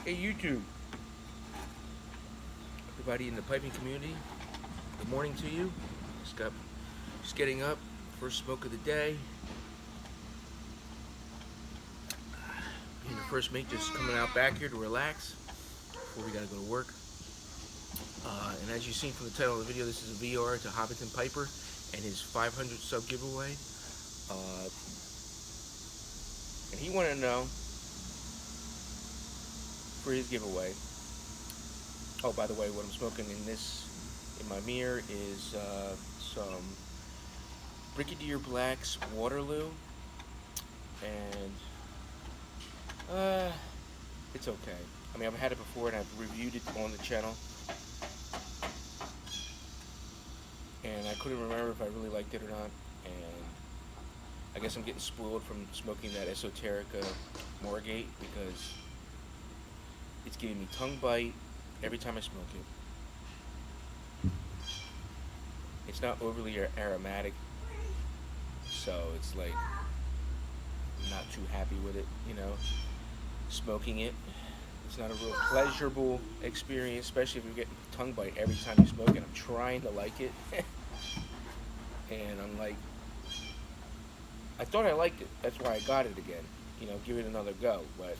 Hey YouTube, everybody in the piping community, good morning to you. Just getting up, first smoke of the day. Being the first mate, just coming out back here to relax before we gotta go to work. And as you've seen from the title of the video, this is a VR to Hobbiton Piper and his 500 sub giveaway. And he wanted to know for his giveaway. Oh, by the way, what I'm smoking in my mirror is some Brigadier Black's Waterloo, and it's okay. I mean, I've had it before and I've reviewed it on the channel, and I couldn't remember if I really liked it or not, and I guess I'm getting spoiled from smoking that Esoterica Morgate because it's giving me tongue bite every time I smoke it. It's not overly aromatic, so it's like I'm not too happy with it, smoking it. It's not a real pleasurable experience, especially if you're getting tongue bite every time you smoke it. I'm trying to like it, and I'm like, I thought I liked it. That's why I got it again. Give it another go, but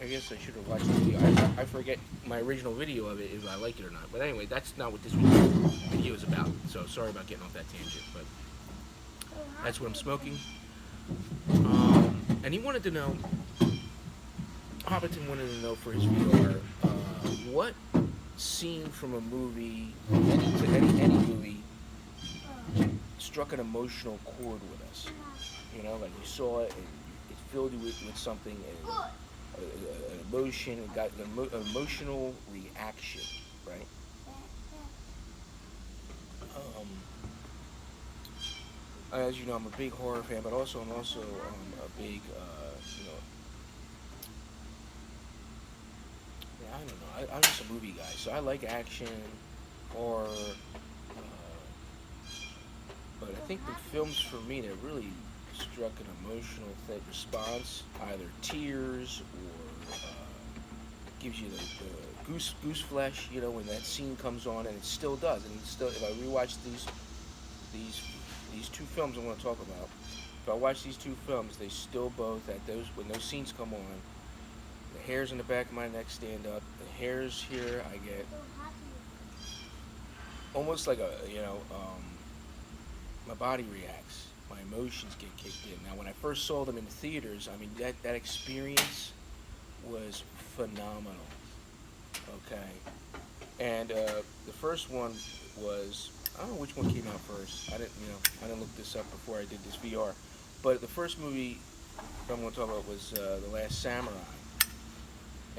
I guess I should have watched the video. I forget my original video of it, if I like it or not. But anyway, that's not what this video is about. So sorry about getting off that tangent, but that's what I'm smoking. And he wanted to know, Hobbiton wanted to know for his VR, what scene from a movie, any movie, struck an emotional chord with us. Like you saw it, and it filled you with something, and an emotion, it got an emotional reaction, right? As you know, I'm a big horror fan, but I'm also a big, I don't know, I'm just a movie guy, so I like action, horror, but I think the films for me that really struck an emotional response, either tears or gives you the goose flesh, when that scene comes on, and it still does. And if I rewatch these two films I want to talk about, if I watch these two films, they still both, when those scenes come on, the hairs in the back of my neck stand up. The hairs here, I get almost like my body reacts. My emotions get kicked in. Now, when I first saw them in the theaters, I mean, that experience was phenomenal. Okay, and the first one was, I don't know which one came out first. I didn't look this up before I did this VR. But the first movie I'm going to talk about was The Last Samurai.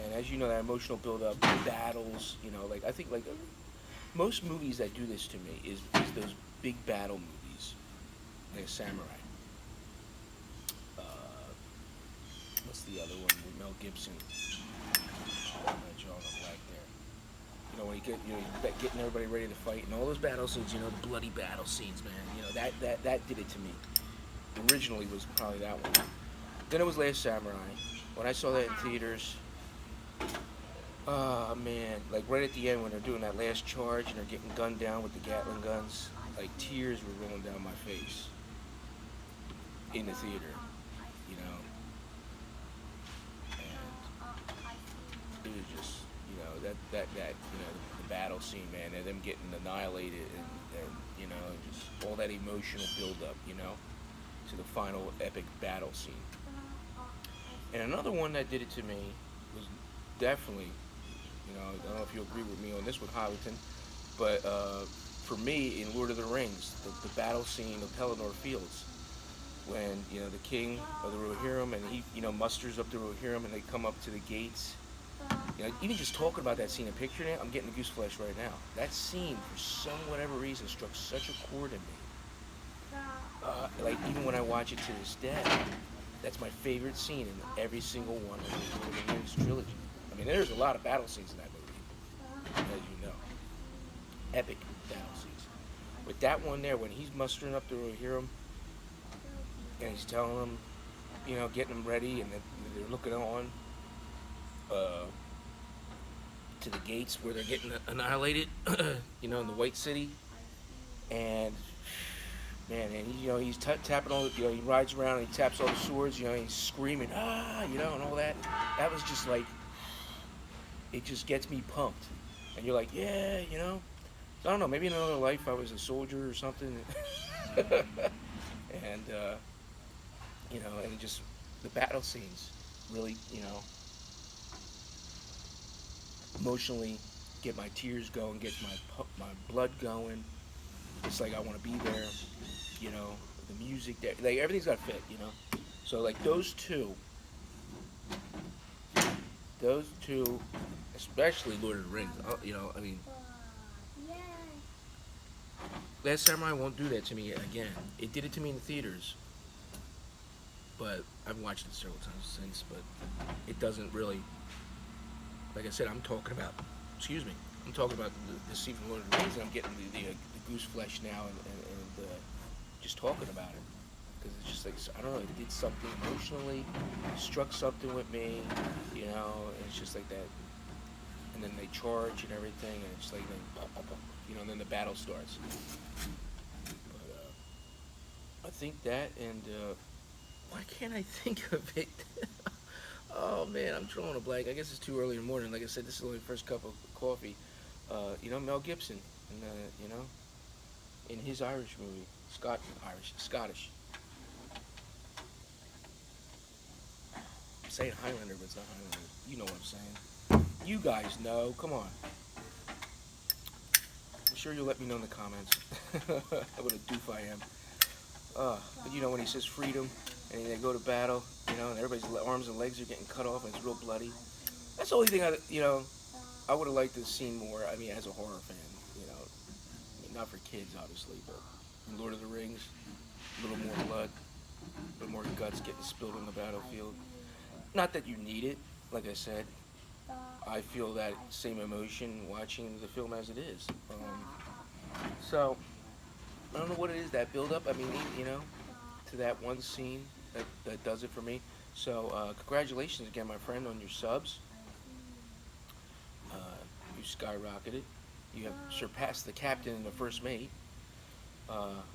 And as you know, that emotional build-up, battles. I think most movies that do this to me is those big battle movies. Like Samurai. What's the other one with Mel Gibson? That jaw on the black there. When you getting everybody ready to fight, and all those battle scenes. The bloody battle scenes, man. That did it to me. Originally was probably that one. Then it was Last Samurai. When I saw that in theaters, oh man, like right at the end when they're doing that last charge and they're getting gunned down with the Gatling guns, like tears were rolling down my face. In the theater, and it was just, the battle scene, man, and them getting annihilated, and just all that emotional build-up, to the final epic battle scene. And another one that did it to me was definitely, I don't know if you agree with me on this with Hobbiton, but for me, in Lord of the Rings, the battle scene of Pelennor Fields, when the king of the Rohirrim, and he musters up the Rohirrim, and they come up to the gates. Even just talking about that scene and picturing it, I'm getting the goose flesh right now. That scene, for whatever reason, struck such a chord in me. Even when I watch it to this day, that's my favorite scene in every single one of the Lord of the Rings trilogy. I mean, there's a lot of battle scenes in that movie, as you know, epic battle scenes. But that one there, when he's mustering up the Rohirrim, and he's telling them, getting them ready, and they're looking on, uh, to the gates where they're getting annihilated, in the White City, and man, and he's tapping all, he rides around and he taps all the swords, he's screaming, and all that. That was just like, it just gets me pumped, and you're like, yeah, I don't know, maybe in another life I was a soldier or something, and and just the battle scenes really, emotionally get my tears going, get my blood going. It's like I want to be there, the music there, like everything's got to fit. So like those two, especially Lord of the Rings. I mean, Last Samurai won't do that to me again. It did it to me in the theaters, but I've watched it several times since. But it doesn't really, like I said, excuse me, I'm talking about the scene from Lord of the Rings, and I'm getting the goose flesh now, and just talking about it, because it's just like, I don't know, it did something emotionally, struck something with me, and it's just like that. And then they charge and everything, and it's like and then the battle starts. But I think that, and why can't I think of it? Oh man, I'm drawing a blank. I guess it's too early in the morning. Like I said, this is only the first cup of coffee. Mel Gibson, and in his Irish movie, Scottish. I'm saying Highlander, but it's not Highlander. You know what I'm saying. You guys know. Come on. I'm sure you'll let me know in the comments what a doof I am. But when he says freedom, and they go to battle, and everybody's arms and legs are getting cut off, and it's real bloody. That's the only thing I would have liked to have seen more. I mean, as a horror fan, not for kids, obviously, but in Lord of the Rings, a little more blood, a little more guts getting spilled on the battlefield. Not that you need it, like I said. I feel that same emotion watching the film as it is. So, I don't know what it is, that build up. I mean, to that one scene that does it for me. So, congratulations again, my friend, on your subs. You skyrocketed. You have surpassed the captain and the first mate.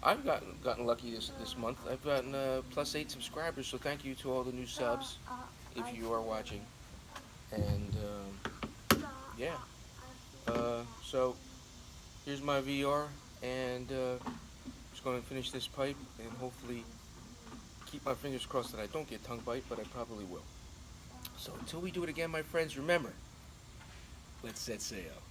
I've gotten lucky this month. I've gotten +8 subscribers, so thank you to all the new subs, if you are watching. And yeah, so here's my VR, and just going to finish this pipe, and hopefully keep my fingers crossed that I don't get tongue bite, but I probably will. So until we do it again, my friends, remember, let's set sail.